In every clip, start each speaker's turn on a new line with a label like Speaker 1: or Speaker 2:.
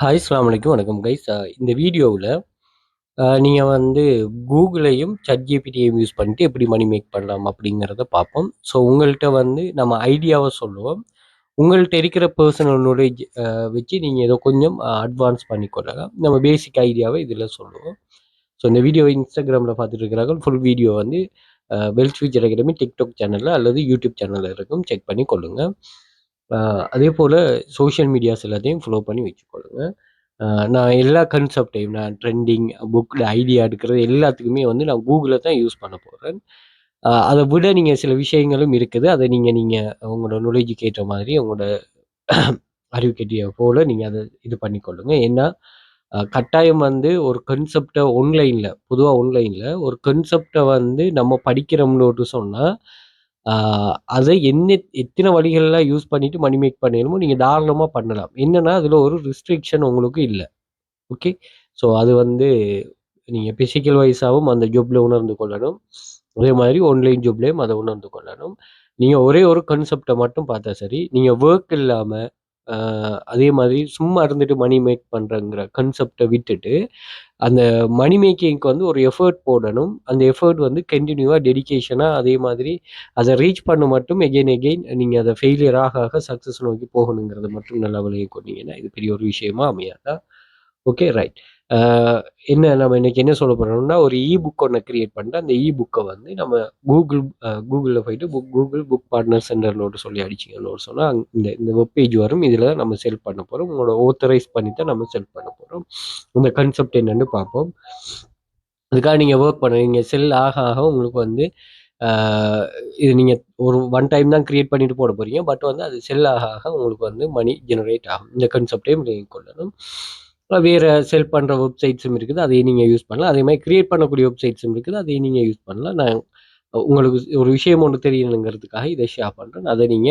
Speaker 1: Hi அஸ்ஸலாமு அலைக்கும். வணக்கம் கைஸ். இந்த வீடியோவுல நீங்க வந்து கூகுளையும், ChatGPTயையும் யூஸ் பண்ணிட்டு எப்படி மணி மேக் பண்ணலாம் அப்படிங்கிறத பார்ப்போம். ஸோ உங்கள்ட்ட வந்து நம்ம ஐடியாவ சொல்லுவோம். உங்கள்ட்ட இருக்கிற பெர்சனல் நாலேட்ஜ் வச்சு நீங்க ஏதோ கொஞ்சம் அட்வான்ஸ் பண்ணிக்கொள்ளலாம். நம்ம பேசிக் ஐடியாவ இதில சொல்லுவோம். ஸோ இந்த வீடியோவ Instagramல பார்த்துட்டு இருக்கிறார்கள். ஃபுல் வீடியோ வந்து வெல்த் ஃபியூச்சர் அகாடமி டிக்டாக் சேனல்ல அல்லது யூடியூப் சேனல்ல இருக்கும். செக் பண்ணி கொள்ளுங்க. அதேபோல சோஷியல் மீடியாஸ் எல்லாத்தையும் ஃபாலோ பண்ணி வச்சுக்கொள்ளுங்க. நான் எல்லா கான்செப்ட்டையும் நான் ட்ரெண்டிங், புக்ல ஐடியா எடுக்கிறது எல்லாத்துக்குமே வந்து நான் கூகுள தான் யூஸ் பண்ண போறேன். அத விட நீங்க சில விஷயங்களும் இருக்குது. அத நீங்க நீங்க உங்களோட நாலேட்ஜுக்கு ஏற்ற மாதிரி உங்களோட அறிவுக்கேற்றிய போல நீங்க அத இது பண்ணிக்கொள்ளுங்க. ஏன்னா, கட்டாயம் வந்து ஒரு கான்செப்ட்ட பொதுவா ஆன்லைன்ல ஒரு கான்செப்ட்ட வந்து நம்ம படிக்கிறோம்னு சொன்னா, ஆ அத எத்தன வழிகள்ல யூஸ் பண்ணிட்டு மணி மேக் பண்ணணுமோ நீங்க தாராளமா பண்ணலாம். என்னன்னா, அதுல ஒரு ரிஸ்ட்ரிக்ஷன் உங்களுக்கு இல்ல. ஓகே. ஸோ அது வந்து நீங்க பிசிக்கல் வைஸாவும் அந்த ஜாப்ல உணர்ந்து கொள்ளணும். அதே மாதிரி ஆன்லைன் ஜாப்லயும் அத உணர்ந்து கொள்ளணும். நீங்க ஒரே ஒரு கான்செப்ட்ட மட்டும் பார்த்தா சரி. நீங்க வொர்க் இல்லாம அ அதே மாதிரி சும்மா இருந்துட்டு மணி மேக் பண்றேங்கிற கான்செப்ட்ட விட்டுட்டு, அந்த மணி மேக்கிங்க்கு வந்து ஒரு எஃபோர்ட் போடணும். அந்த எஃபோர்ட் வந்து கன்டினியூவா டெடிகேஷனா அதே மாதிரி அத ரீச் பண்ண மட்டும் எகைன் நீங்க அத ஃபெயிலியர் ஆக ஆக சக்சஸ் நோக்கி போகணுங்கிறத மட்டும் நல்லா விளங்கிக் கொண்டீங்கன்னா, இது பெரிய ஒரு விஷயமா அமையாதா? Okay, right. அ நம்ம இன்னைக்கு என்ன சொல்ல போறோம்னா, ஒரு புக் ஒண்ண கிரியேட் பண்ணிட்டு, அந்த புக்க வந்து நம்ம கூகுள்ல போயிட்டு கூகுள் புக் பார்ட்னர் சென்டர்ன்னு சொல்லி அடிச்சீங்கன்னு சொன்னா, இந்த இந்த வெப் பேஜ் வரும். இதுல நம்ம செல் பண்ண போறோம். உங்களோட ஆத்தரைஸ் பண்ணி தான் நம்ம செல் பண்ண போறோம். இந்த கான்செப்ட் என்னன்னு பார்ப்போம். அதுக்காக நீங்க வொர்க் பண்ணுவீங்க. செல் ஆக ஆக உங்களுக்கு வந்து அ இது நீங்க ஒரு ஒன் டைம் தான் கிரியேட் பண்ணிட்டு போட போறீங்க. பட் வந்து அது செல் ஆக ஆக உங்களுக்கு வந்து மணி ஜெனரேட் ஆகும். இந்த கான்செப்ட்டையும் விளங்கிக் கொள்ளணும். வேற செல் பண்ற வெப்சைட்ஸும் இருக்குது. அதையும் நீங்க யூஸ் பண்ணலாம். அதே மாரி கிரியேட் பண்ணக்கூடிய வெப்சைட்ஸும் இருக்குது. அதையும் நீங்க யூஸ் பண்ணலாம். நான் உங்களுக்கு ஒரு விஷயம் ஒண்ணு தெரியணுங்கிறதுக்காக இத ஷேர் பண்றேன். அத நீங்க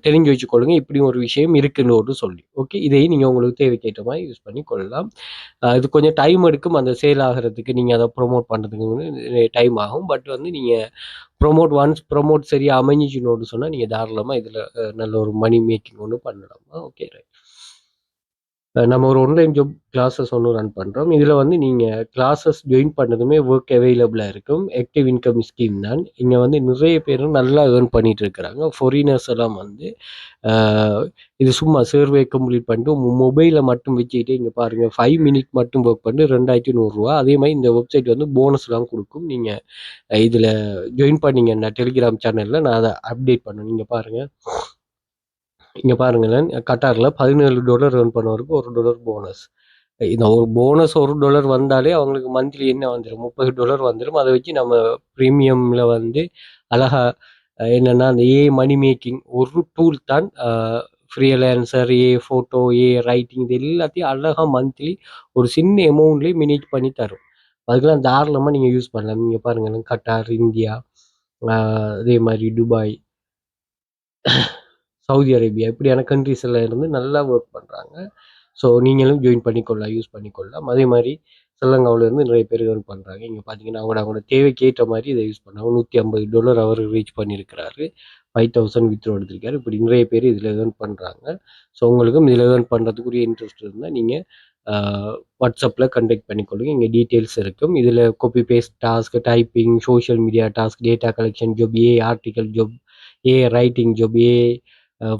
Speaker 1: தெரிஞ்சு வச்சுக்கொள்ளுங்க. இப்படி ஒரு விஷயம் இருக்குன்னு சொல்லி. ஓகே. இதையும் நீங்க உங்களுக்கு தேவைக்கேற்ற மாரி யூஸ் பண்ணிக் கொள்ளலாம். இது கொஞ்சம் டைம் எடுக்கும். அந்த சேல் ஆகுறதுக்கு, நீங்க அத ப்ரமோட் பண்றதுக்கு வந்து டைம் ஆகும். பட் வந்து நீங்க ப்ரமோட் சரியா அமைஞ்சுச்சுன்னு சொன்னா, நீங்க தாராளமா இதுல நல்ல ஒரு மணி மேக்கிங் ஒண்ணு பண்ணலாம். Okay, right. நம்ம ஒரு ஆன்லைன் ஜாப் கிளாஸஸ் ஒண்ணு ரன் பண்றோம். இதுல வந்து நீங்க கிளாஸஸ் ஜாயின் பண்ணதுமே வொர்க் அவைலபிளா இருக்கும். ஆக்டிவ் இன்கம் ஸ்கீம் தான். இங்க வந்து நிறைய பேரு நல்லா ஏர்ன் பண்ணிட்டு இருக்கிறாங்க. ஃபாரினர்ஸ் எல்லாம் வந்து அ இது சும்மா சர்வே கம்ப்ளீட் பண்ணிட்டு மொபைல மட்டும் வச்சுக்கிட்டு இங்க பாருங்க 5 மினிட் மட்டும் வொர்க் பண்ணி ரூ. 2,100. அதே மாரி இந்த வெப்சைட் வந்து போனஸ்லாம் குடுக்கும். நீங்க இதுல ஜாயின் பண்ணீங்கன்னா டெலிகிராம் சேனல்ல நான் அத அப்டேட் பண்ணேன். இங்க பாருங்களேன், கட்டார்ல $17 ஏர்ன் பண்ணவருக்கு $1 போனஸ். இந்த ஒரு போனஸ் $1 வந்தாலே அவங்களுக்கு மந்த்லி என்ன வந்துரும்? $30 வந்துரும். அத வச்சு நம்ம பிரீமியம்ல வந்து அழகா என்னன்னா, அந்த மணி மேக்கிங் ஒரு டூல் தான். ஃப்ரீலான்சர், ஃபோட்டோ, ரைட்டிங் இது எல்லாத்தையும் அழகா மந்த்லி ஒரு சின்ன அமௌண்ட்லயே மேனேஜ் பண்ணி தரும். அதுக்கெல்லாம் தாராளமா நீங்க யூஸ் பண்ணலாம். நீங்க பாருங்களேன், கட்டார், இந்தியா, அ அதே மாரி துபாய், சவுதி அரேபியா இப்படியான கண்ட்ரீஸ்ல இருந்து நல்லா ஒர்க் பண்றாங்க. ஸோ நீங்களும் ஜாயின் பண்ணிக்கொள்ளலாம், யூஸ் பண்ணிக்கொள்ளலாம். அதே மாரி ஸ்ரீலங்காவுல இருந்து நிறைய பேர் ஏர்ன் பண்றாங்க. இங்க பார்த்தீங்கன்னா, அவங்களோட தேவைக்கு ஏற்ற மாரி இத யூஸ் பண்ணாங்க. $150 அவரு ரீச் பண்ணியிருக்கிறாரு. 5000 வித்ட்ரா எடுத்திருக்காரு. இப்படி நிறைய பேர் இதுல ஏர்ன் பண்றாங்க. ஸோ உங்களுக்கும் இதுல ஏர்ன் பண்றதுக்குரிய இன்ட்ரெஸ்ட் இருந்தா நீங்க அ WhatsAppல கான்டாக்ட் பண்ணிக்கொள்ளுங்க. இங்க டீட்டெயில்ஸ் இருக்கும். இதுல copy paste task, typing, social media task, data collection job, article job, writing job,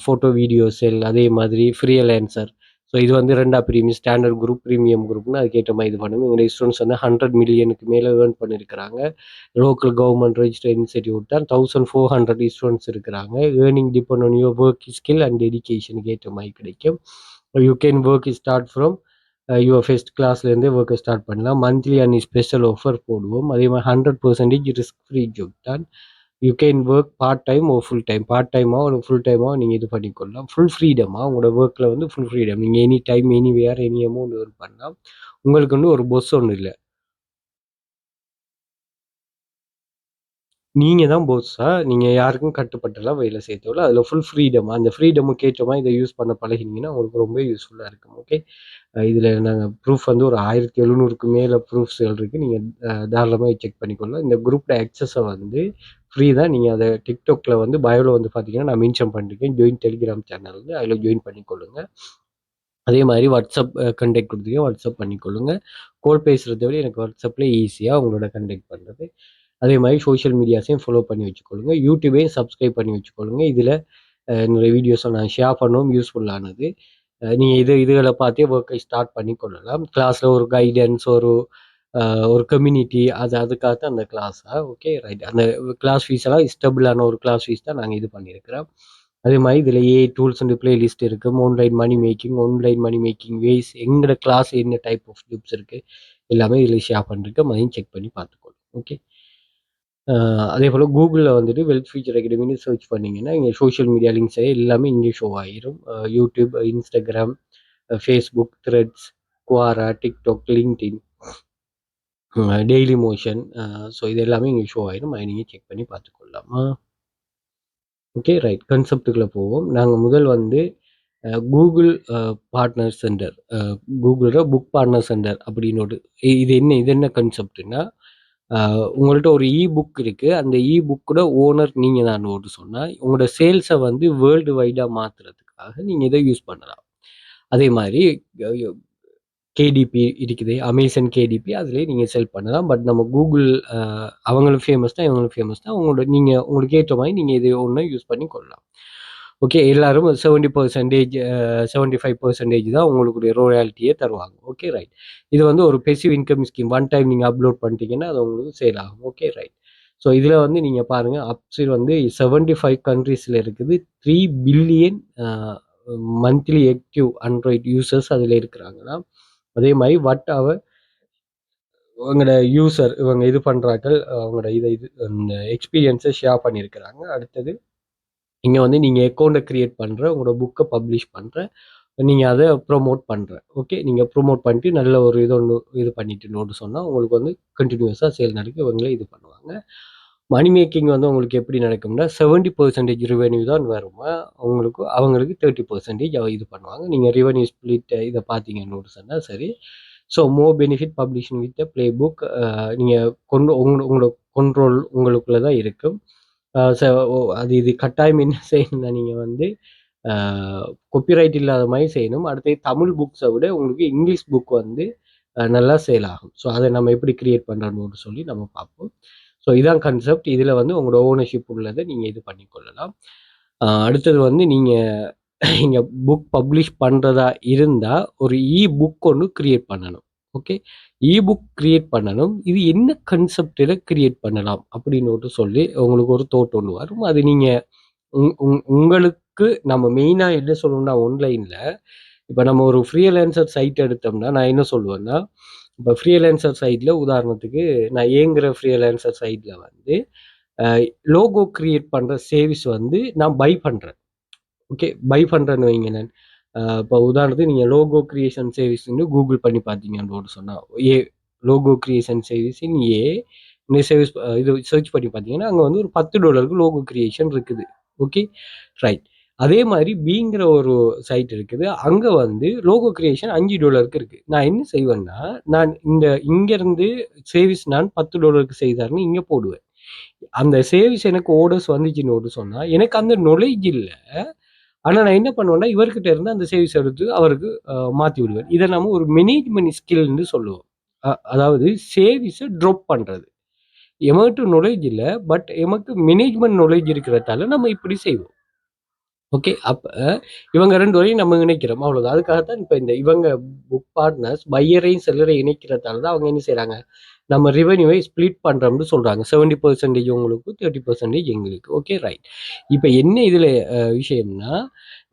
Speaker 1: photo video sell, அதே மாதிரி ஃப்ரீலான்சர். ஸோ இது வந்து 2ஆ பிரியும். ஸ்டாண்டர்ட் குரூப், பிரீமியம் குரூப்னு அதுக்கேற்ற மாரி இது பண்ணுங்க. எங்களுடைய ஸ்டூடண்ட்ஸ் வந்து 100 மில்லியனுக்கு மேல ஏர்ன் பண்ணியிருக்கிறாங்க. லோக்கல் கவர்ன்மெண்ட் ரெஜிஸ்டர்ட் இன்ஸ்டிடியூட் தான். 1400 ஸ்டூடண்ட்ஸ் இருக்கிறாங்க. Earning depend on your work skill and டெடிகேஷனுக்கு ஏற்ற மாரி கிடைக்கும். You can work start from your first கிளாஸ்லேருந்தே ஒர்க்க ஸ்டார்ட் பண்ணலாம். மந்த்லி அண்ட் ஸ்பெஷல் ஆஃபர் போடுவோம். அதே மாரி 100% ரிஸ்க் ஃப்ரீ ஜாப் தான். You can work part time or full time. Part டைமா ஒரு ஃபுல் டைமா நீங்க இது பண்ணிக்கொள்ளலாம். ஃபுல் ஃப்ரீடமா உங்களோட ஒர்க்ல வந்து ஃபுல் ஃப்ரீடம். நீங்க any time, anywhere, any amount earn பண்ணலாம். உங்களுக்கு வந்து ஒரு பொஸ் ஒண்ணும் இல்ல. நீங்க தான் பாஸ்ஸா, நீங்க யாருக்கும் கட்டுப்பட்டுலாம் வேலை செய்ய தேவையில்ல. அதுல ஃபுல் ஃப்ரீடம். அந்த ஃப்ரீடமுக்கு ஏற்ற மாரி இத யூஸ் பண்ண பழகினீங்கன்னா, உங்களுக்கு ரொம்ப யூஸ்ஃபுல்லா இருக்கும். ஓகே. இதுல நாங்க ப்ரூஃப் வந்து ஒரு 1700க்கு மேல ப்ரூஃப்ஸ்கள் இருக்கு. நீங்க தாராளமா செக் பண்ணிக்கொள்ளலாம். இந்த குரூப்ல அக்சஸ வந்து ஃப்ரீ தான். நீங்க அத TikTokல வந்து பயோல வந்து பார்த்தீங்கன்னா, நான் மென்ஷன் பண்ணிருக்கேன். ஜாயின் டெலிகிராம் சேனல்னு. அதுல ஜாயின் பண்ணிக்கொள்ளுங்க. அதே மாதிரி வாட்ஸ்அப் கண்டெக்ட் கொடுத்துருக்கேன், வாட்ஸ்அப் பண்ணிக்கொள்ளுங்க. கால் பேசுகிறத விட எனக்கு வாட்ஸ்அப்பில் ஈஸியாக உங்களோட கண்டெக்ட் பண்ணுறது. அதே மாதிரி சோஷியல் மீடியாஸையும் ஃபாலோ பண்ணி வச்சுக்கொள்ளுங்க. யூடியூபையும் சப்ஸ்கிரைப் பண்ணி வச்சுக்கொள்ளுங்க. இதில் நிறைய வீடியோஸை நான் ஷேர் பண்ணவும் யூஸ்ஃபுல்லானது. நீங்கள் இதுகளை பார்த்தே ஒர்க்கை ஸ்டார்ட் பண்ணி கொள்ளலாம். கிளாஸில் ஒரு கைடன்ஸ், ஒரு கம்யூனிட்டி, அதுக்காகத்தான் அந்த கிளாஸா. Okay right. அந்த கிளாஸ் ஃபீஸ் எல்லாம் ஸ்டபிளான ஒரு கிளாஸ் ஃபீஸ் தான் நாங்கள் இது பண்ணியிருக்கிறோம். அதே மாதிரி இதில் டூல்ஸ் அண்ட் பிளேலிஸ்ட் இருக்குது. ஆன்லைன் மணி மேக்கிங் வேஸ், எங்களோட கிளாஸ் என்ன டைப் ஆஃப் டிப்ஸ் இருக்குது எல்லாமே இதில் ஷேர் பண்ணிருக்கேன். அதையும் செக் பண்ணி பார்த்துக்கொள்ளும். ஓகே. அதே போல் கூகுளில் வந்துட்டு வெல்த் ஃபியூச்சர் அகாடமின்னு சர்ச் பண்ணிங்கன்னா இங்கே சோஷியல் மீடியா லிங்க்ஸ் எல்லாமே இங்கே ஷோ ஆகிரும். YouTube, Instagram, Facebook, Threads, Quora, TikTok, LinkedIn, Dailymotion, so இது எல்லாமே இங்கே ஷோ ஆகிடும். அதை நீங்கள் செக் பண்ணி பார்த்துக்கொள்ளலாமா. Okay right. கன்செப்டுக்குள்ளே போவோம். நாங்கள் முதல் வந்து கூகுள் பார்ட்னர் சென்டர், கூகுளோட புக் பார்ட்னர் சென்டர் அப்படின்னு இது என்ன கன்செப்ட்னா, உங்கள்கிட்ட ஒரு புக் இருக்குது. அந்த புக்கோட ஓனர் நீங்கள் தான் சொன்னால் உங்களோட சேல்ஸை வந்து வேர்ல்டு வைடாக மாற்றுறதுக்காக நீங்கள் இதை யூஸ் பண்ணலாம். அதே மாதிரி கேடிபி இருக்குது, அமேசான் கேடிபி, அதுலேயே நீங்கள் செல் பண்ணலாம். பட் நம்ம கூகுள் அவங்களும் ஃபேமஸ் தான், இவங்களும் ஃபேமஸ் தான். உங்களுக்கு ஏற்ற மாதிரி நீங்கள் இது ஒன்று யூஸ் பண்ணி கொள்ளலாம். ஓகே. எல்லாரும் 70%, 75% தான் உங்களுடைய ரோயாலிட்டியே தருவாங்க. Okay right. இது வந்து ஒரு passive income scheme. One time நீங்கள் அப்லோட் பண்ணிட்டீங்கன்னா அது உங்களுக்கு சேல் ஆகும். Okay right. ஸோ இதில் வந்து நீங்கள் பாருங்கள், அப்சில் வந்து 75 கண்ட்ரீஸில் இருக்குது. 3 billion monthly active Android users அதில் இருக்கிறாங்கன்னா, அதே மாதிரி அவங்களோட யூசர் இவங்க இது பண்ணுறார்கள், அவங்களோட இந்த எக்ஸ்பீரியன்ஸை ஷேர் பண்ணியிருக்கிறாங்க. அடுத்தது இங்கே வந்து நீங்கள் அக்கௌண்ட்டை க்ரியேட் பண்ணுற, உங்களோட புக்கை பப்ளிஷ் பண்ணுற, நீங்கள் அதை ப்ரொமோட் பண்ணுற. ஓகே. நீங்கள் ப்ரொமோட் பண்ணிட்டு நல்ல ஒரு இது பண்ணிட்டு சொன்னால் உங்களுக்கு வந்து கண்டினியூஸாக சேல் நடக்கும். இவங்களே இது பண்ணுவாங்க. மணி மேக்கிங் வந்து உங்களுக்கு எப்படி நடக்கும்னா 70% ரெவென்யூ தான் வருமா அவங்களுக்கு 30% இது பண்ணுவாங்க. நீங்கள் ரெவென்யூ ஸ்பிளிட் இதை பார்த்தீங்கன்னு சொன்னால் சரி. So more benefit publishing with play book. நீங்கள் உங்களோட கண்ட்ரோல் உங்களுக்குள்ளே தான் இருக்கும். இது கட்டாயம் என்ன செய்யணும்னா நீங்கள் வந்து காப்பிரைட் இல்லாத மாதிரி செய்யணும். அடுத்து தமிழ் புக்ஸை விட உங்களுக்கு இங்கிலீஷ் புக் வந்து நல்லா சேல் ஆகும். ஸோ அதை நம்ம எப்படி கிரியேட் பண்ணுறோன்னு சொல்லி நம்ம பார்ப்போம். ஸோ இதான் கன்செப்ட். இதில் வந்து உங்களோட ஓனர்ஷிப் உள்ளதை நீங்கள் இது பண்ணிக்கொள்ளலாம். அடுத்தது வந்து நீங்கள் இங்கே புக் பப்ளிஷ் பண்ணுறதா இருந்தால் ஒரு புக் ஒன்று கிரியேட் பண்ணணும். ஓகே. புக் கிரியேட் பண்ணணும். இது என்ன கன்செப்டில் கிரியேட் பண்ணலாம் அப்படின்னு சொல்லி உங்களுக்கு ஒரு தோட் ஒன்று வரும். அது நீங்கள் உங்களுக்கு நம்ம மெயினாக என்ன சொல்லணும்னா, ஆன்லைனில் இப்போ நம்ம ஒரு ஃப்ரீலான்சர் சைட் எடுத்தோம்னா நான் என்ன சொல்லுவேன்னா, இப்போ ஃப்ரீலான்சர் சைட்டில் உதாரணத்துக்கு நான் ஏங்குற ஃப்ரீலான்சர் சைட்டில் வந்து லோகோ கிரியேட் பண்ணுற சேவிஸ் வந்து நான் பை பண்ணுறேன். ஓகே. பை பண்ணுறேன்னு வைங்க. நான் இப்போ உதாரணத்துக்கு நீங்கள் லோகோ கிரியேஷன் சர்வீஸ்ன்னு கூகுள் பண்ணி பார்த்தீங்கன்னு சொன்னால் லோகோ கிரியேஷன் சர்வீஸின் இந்த சர்வீஸ் இது சர்ச் பண்ணி பார்த்தீங்கன்னா அங்கே வந்து ஒரு $10 லோகோ கிரியேஷன் இருக்குது. Okay right. அதே மாதிரி பிங்கிற ஒரு சைட் இருக்குது. அங்கே வந்து லோகோ கிரியேஷன் $5 இருக்குது. நான் என்ன செய்வேன்னா, நான் இங்கேருந்து சேவிஸ் நான் $10 செய்தாருன்னு இங்கே போடுவேன். அந்த சேவிஸ் எனக்கு ஓர்டர்ஸ் வந்துச்சுன்னு சொன்னால் எனக்கு அந்த நாலேஜ் இல்லை. ஆனால் நான் என்ன பண்ணுவேன்னா, இவர்கிட்ட இருந்து அந்த சேவிஸ் எடுத்து அவருக்கு மாற்றி விடுவேன். இதை நம்ம ஒரு மேனேஜ்மெண்ட் ஸ்கில்னு சொல்லுவோம். அதாவது சேவிஸை ட்ராப் பண்ணுறது. எமக்கு நாலேஜ் இல்லை, பட் எமக்கு மேனேஜ்மெண்ட் நாலேஜ் இருக்கிறதால நம்ம இப்படி செய்வோம். ஓகே. அப்போ இவங்க 2 வரையும் நம்ம இணைக்கிறோம், அவ்வளோதான். அதுக்காகத்தான் இப்போ இவங்க புக் பார்ட்னர்ஸ் பையரையும் செல்லரையும் இணைக்கிறதால தான் அவங்க என்ன செய்கிறாங்க, நம்ம ரெவென்யூவை ஸ்ப்ளிட் பண்ணுறோம்னு சொல்கிறாங்க. 70% உங்களுக்கு, 30% எங்களுக்கு. Okay right. இப்போ என்ன இதில் விஷயம்னா,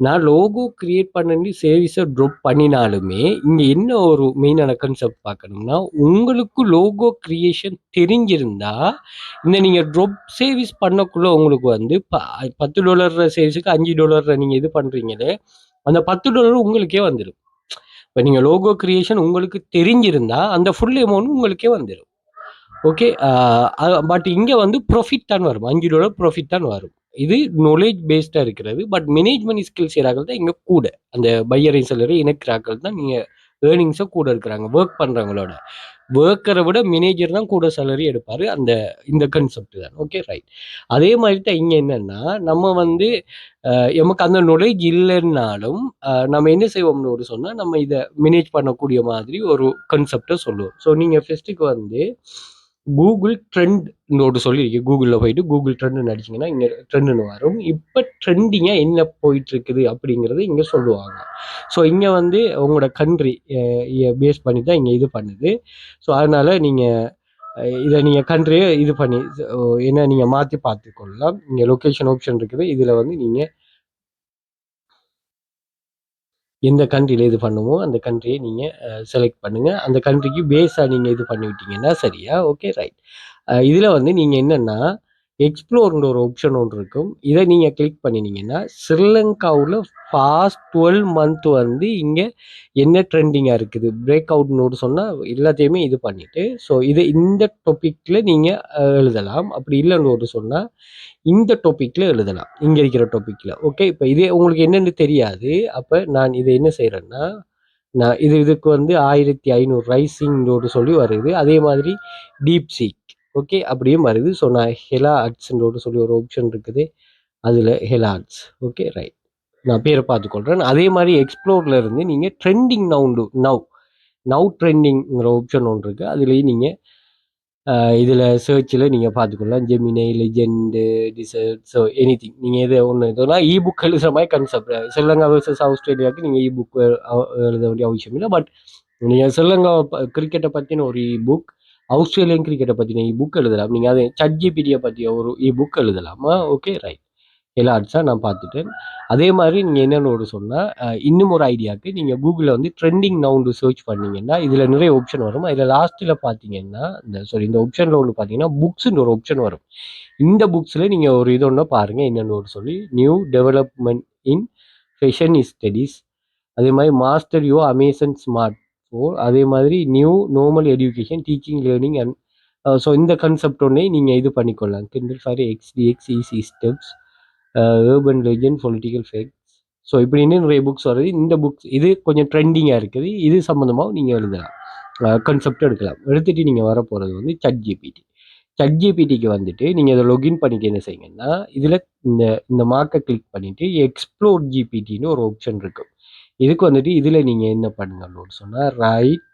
Speaker 1: நான் லோகோ கிரியேட் பண்ணி சேவிஸை ட்ராப் பண்ணினாலுமே இங்கே என்ன ஒரு மெயினான கன்செப்ட் பார்க்கணும்னா, உங்களுக்கு லோகோ கிரியேஷன் தெரிஞ்சிருந்தா நீங்கள் ட்ராப் சேவிஸ் பண்ணக்குள்ள உங்களுக்கு வந்து $10 சேவிஸுக்கு $5 நீங்கள் இது பண்ணுறீங்களே, அந்த $10 உங்களுக்கே வந்துடும். இப்போ நீங்கள் லோகோ கிரியேஷன் உங்களுக்கு தெரிஞ்சிருந்தா அந்த ஃபுல் அமௌண்ட் உங்களுக்கே வந்துடும். ஓகே. பட் இங்கே வந்து ப்ராஃபிட் தான் வரும், $5 ப்ராஃபிட் தான் வரும். இது நாலேஜ் பேஸ்டாக இருக்கிறது. பட் மேனேஜ்மெண்ட் ஸ்கில்ஸ் செய்கிறார்கள் தான் இங்கே கூட, அந்த பையரை செல்லரை இணைக்கிறார்கள் தான் நீங்கள் ஏர்னிங்ஸை கூட இருக்கிறாங்க ஒர்க் பண்ணுறவங்களோட. ஒர்க்கரை விட மேனேஜர் தான் கூட சேலரி எடுப்பார். இந்த கன்செப்ட் தான். Okay right. அதே மாதிரி தான் இங்கே என்னென்னா நம்ம வந்து நமக்கு அந்த நாலேஜ் இல்லைன்னாலும் நம்ம என்ன செய்வோம்னு ஒரு சொன்னால் நம்ம இதை மேனேஜ் பண்ணக்கூடிய மாதிரி ஒரு கன்செப்டை சொல்லுவோம். ஸோ நீங்கள் ஃபஸ்ட்டுக்கு வந்து கூகுள் ட்ரெண்ட் சொல்லியிருக்கு. கூகுளில் போயிட்டு கூகுள் ட்ரெண்டுன்னு அடிச்சிங்கன்னா இங்கே ட்ரெண்டுன்னு வரும். இப்போ ட்ரெண்டிங்காக என்ன போயிட்டுருக்குது அப்படிங்கிறது இங்கே சொல்லுவாங்க. ஸோ இங்கே வந்து உங்களோட கண்ட்ரி பேஸ் பண்ணி தான் இங்கே இது பண்ணுது. ஸோ அதனால் நீங்கள் இதை நீங்கள் கண்ட்ரியை இது பண்ணி என்ன நீங்கள் மாற்றி பார்த்துக்கொள்ளலாம். இங்கே லொக்கேஷன் ஆப்ஷன் இருக்குது. இதில் வந்து நீங்கள் எந்த கண்ட்ரியில் இது பண்ணுமோ அந்த கண்ட்ரியை நீங்கள் செலக்ட் பண்ணுங்கள். அந்த கண்ட்ரிக்கு பேஸாக நீங்கள் இது பண்ணிவிட்டீங்கன்னா சரியா? Okay right. இதில் வந்து நீங்கள் என்னென்னா எக்ஸ்ப்ளோர்ன்ற ஒரு ஆப்ஷன் ஒன்று இருக்கும். இதை நீங்கள் கிளிக் பண்ணினீங்கன்னா ஸ்ரீலங்காவில் ஃபாஸ்ட் 12 மந்த் வந்து இங்கே என்ன ட்ரெண்டிங்காக இருக்குது பிரேக் அவுட்னு சொன்னால் எல்லாத்தையுமே இது பண்ணிவிட்டு ஸோ இந்த டாப்பிக்கில் நீங்கள் எழுதலாம். அப்படி இல்லைன்னு சொன்னால் இந்த டாப்பிக்கில் எழுதலாம். இங்கே இருக்கிற டாப்பிக்கில். ஓகே இப்போ இதே உங்களுக்கு என்னென்னு தெரியாது. அப்போ நான் இதை என்ன செய்கிறேன்னா நான் இதுக்கு வந்து 1500 ரைசிங்னு சொல்லி வருது. அதே மாதிரி டீப் சீக் ஓகே அப்படியும் வருது. ஸோ நான் ஹெலா ஆர்ட்ஸ்னு சொல்லி ஒரு ஆப்ஷன் இருக்குது. அதில் ஹெலா ஆர்ட்ஸ் ஓகே ரைட். நான் பேரை பார்த்துக்கொள்கிறேன். அதே மாதிரி எக்ஸ்ப்ளோரில் இருந்து நீங்கள் ட்ரெண்டிங் நவ் ட்ரெண்டிங்கிற ஆப்ஷன் ஒன்று இருக்குது. அதுலேயும் நீங்கள் இதில் சர்ச்சில் நீங்கள் பார்த்துக்கலாம். ஜெமினை, லெஜெண்டு, டிசர்ட் ஸோ எனிதிங் நீங்கள் எது ஒன்று இதெல்லாம் புக் எழுதுகிற மாதிரி கன்செப்ட். ஸ்ரீலங்கா வர்சஸ் ஆஸ்திரேலியாவுக்கு நீங்கள் புக் எழுத வேண்டிய அவசியம் இல்லை. பட் நீங்கள் ஸ்ரீலங்கா கிரிக்கெட்டை பற்றின ஒரு புக், ஆஸ்திரேலியன் கிரிக்கெட்டை பற்றின புக் எழுதலாம். நீங்கள் அதை ChatGPT பற்றிய ஒரு புக் எழுதலாமா? Okay right. எல்லா ஆர்ட்ஸாக நான் பார்த்துட்டேன். அதே மாதிரி நீங்கள் என்னென்னு சொன்னால் இன்னும் ஒரு ஐடியாவுக்கு நீங்கள் கூகுளில் வந்து ட்ரெண்டிங் நவுண்டு சர்ச் பண்ணிங்கன்னா இதில் நிறைய ஆப்ஷன் வரும். அதில் லாஸ்ட்டில் பார்த்தீங்கன்னா இந்த ஆப்ஷனில் ஒன்று பார்த்தீங்கன்னா புக்ஸுன்னு ஒரு ஆப்ஷன் வரும். இந்த புக்ஸில் நீங்கள் ஒரு இது ஒன்று பாருங்கள் என்னென்னு சொல்லி நியூ டெவலப்மெண்ட் இன் ஃபேஷன் ஸ்டடீஸ், அதே மாதிரி மாஸ்டர் யோ அமேசன் ஸ்மார்ட் ஃபோன், அதே மாதிரி new normal education teaching learning and so இந்த கன்செப்ட் ஒன்றே நீங்கள் இது பண்ணிக்கொள்ளலாம். கிண்டல் for XDX easy steps, urban legend, political facts. So இப்படின்னு நிறைய புக்ஸ் வருது. இந்த புக்ஸ் இது கொஞ்சம் ட்ரெண்டிங்காக இருக்குது. இது சம்மந்தமாக நீங்கள் எழுதலாம், கன்செப்ட் எடுக்கலாம். எடுத்துகிட்டு நீங்கள் வர போகிறது வந்து ChatGPTக்கு வந்துட்டு நீங்கள் இதை லொகின் பண்ணிட்டு என்ன செய்யுங்கன்னா இதில் இந்த மார்க்கை கிளிக் பண்ணிவிட்டு எக்ஸ்ப்ளோர் ஜிபிடின்னு ஒரு ஆப்ஷன் இருக்கும். இதுக்கு வந்துட்டு இதில் நீங்கள் என்ன பண்ணுங்கன்னு சொன்னால் ரைட்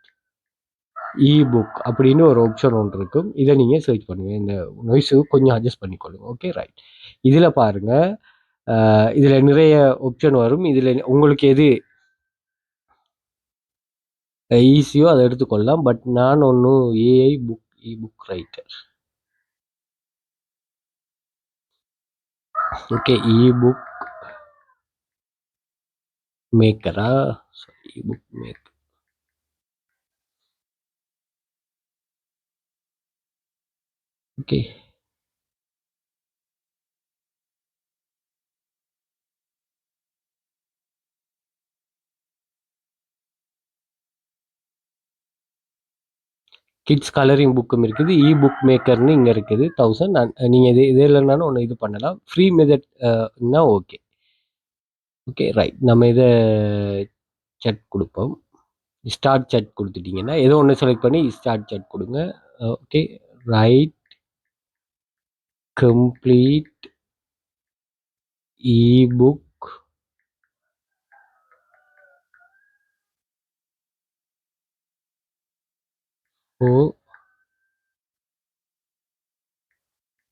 Speaker 1: புக் அப்படின்னு ஒரு ஆப்ஷன் ஒன்று இருக்கும். இதை நீங்கள் சர்ச் பண்ணுங்கள். இந்த நாய்ஸு கொஞ்சம் அட்ஜஸ்ட் பண்ணிக்கொள்ளுங்க. Okay right. இதில் பாருங்கள், இதில் நிறைய ஆப்ஷன் வரும். இதில் உங்களுக்கு எது ஈஸியோ அதை எடுத்துக்கொள்ளலாம். பட் நான் ஒன்றும் AI book writer okay book மேக்கரா book maker okay. Kids colouring புக்கும் இருக்குது. புக் மேக்கர்னு இங்கே இருக்குது 1000. நீங்கள் இது இல்லைனாலும் ஒன்று இது பண்ணலாம். ஃப்ரீ மெத்தட்னா ஓகே. Okay right. நம்ம இதை சட் கொடுப்போம். ஸ்டார்ட் சட் கொடுத்துட்டிங்கன்னா ஏதோ ஒன்று செலக்ட் பண்ணி ஸ்டார்ட் சட் கொடுங்க. Okay right. Complete book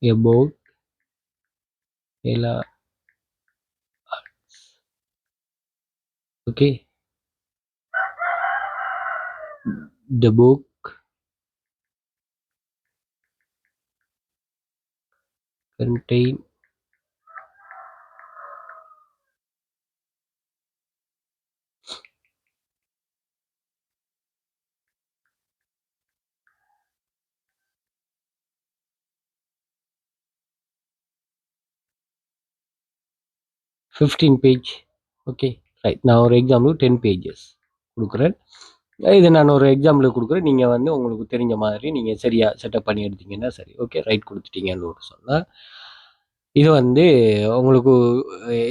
Speaker 1: about Hela Arts. Okay. The book contain 15 page. Okay right. நான் ஒரு எக்ஸாம்பிள் 10 பேஜஸ் கொடுக்குறேன். இது நான் ஒரு எக்ஸாம்பிள் கொடுக்குறேன். நீங்கள் வந்து உங்களுக்கு தெரிஞ்ச மாதிரி நீங்கள் சரியாக செட்டப் பண்ணி எடுத்தீங்கன்னா சரி. ஓகே ரைட் கொடுத்துட்டீங்கன்னு சொன்னால் இது வந்து உங்களுக்கு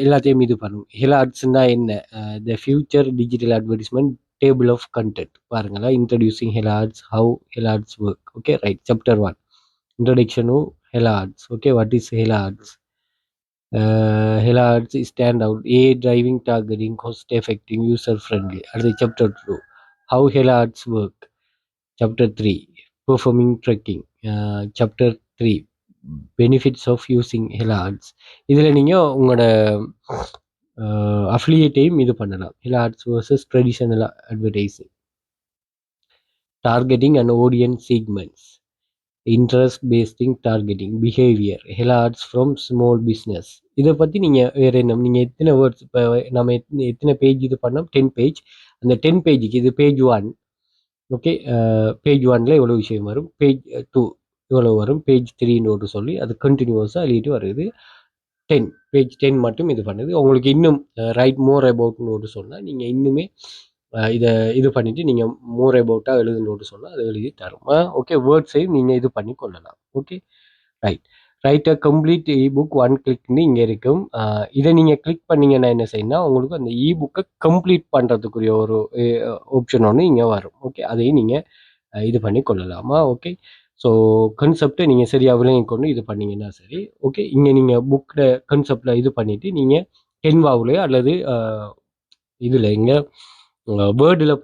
Speaker 1: எல்லாத்தையும் இது பண்ணும். ஹெலா ஆர்ட்ஸ்னா என்ன? The future digital advertisement table of content பாருங்களா. Introducing Hela ads, how Hela ads work. Okay right. Chapter 1 introduction to Hela ads. Okay what is Hela ads? Hela ads stand out, driving targeting, cost effective, user friendly. அடுத்து chapter 2 how Hela ads work. Chapter 3 performing tracking. Chapter 3 benefits of using Hela ads. இதில் நீங்கள் உங்களோட அஃபிலியேட்டையும் இது பண்ணலாம். Hela ads versus traditional advertising. Targeting and audience segments, interest based targeting, behaviour, ஹெலா ads from small business. இதை பற்றி நீங்கள் வேறு என்ன, நீங்கள் எத்தனை வேர்ட்ஸ், இப்போ நம்ம எத்தனை பேஜ் இது பண்ணோம், 10 பேஜ். அந்த 10 பேஜுக்கு இது பேஜ் 1. ஓகே, பேஜ் 1ல் எவ்வளோ விஷயம் வரும், பேஜ் 2 இவ்வளோ வரும், பேஜ் 3ன்னு சொல்லி அது கண்டினியூஸாக எழுதிட்டு வருது. 10 பேஜ் 10 மட்டும் இது பண்ணுது. உங்களுக்கு இன்னும் ரைட் மோர் அபவுட்னு சொன்னால் நீங்கள் இன்னுமே இதை இது பண்ணிவிட்டு நீங்கள் மோர் அபவுட்டாக எழுதுனோடு சொன்னால் அதை எழுதி தரும். ஓகே, வேர்ட்ஸையும் நீங்கள் இது பண்ணி கொள்ளலாம். Okay right. Right. Complete ebook 1 கிளிக்னு இங்கே இருக்கும். இதை நீங்கள் கிளிக் பண்ணிங்கன்னா என்ன செய்யணும்னா உங்களுக்கு அந்த இபுக்கை கம்ப்ளீட் பண்ணுறதுக்குரிய ஒரு ஆப்ஷன் ஒன்று இங்கே வரும். ஓகே, அதையும் நீங்கள் இது பண்ணி கொள்ளலாமா. ஓகே, ஸோ கன்செப்டை நீங்கள் சரியாக விளங்கி கொண்டு இது பண்ணிங்கன்னா சரி. ஓகே, இங்கே நீங்கள் புக்கில் கன்செப்டில் இது பண்ணிவிட்டு நீங்கள் கேன்வாவிலையோ அல்லது இதில் இங்கே வேர்டில்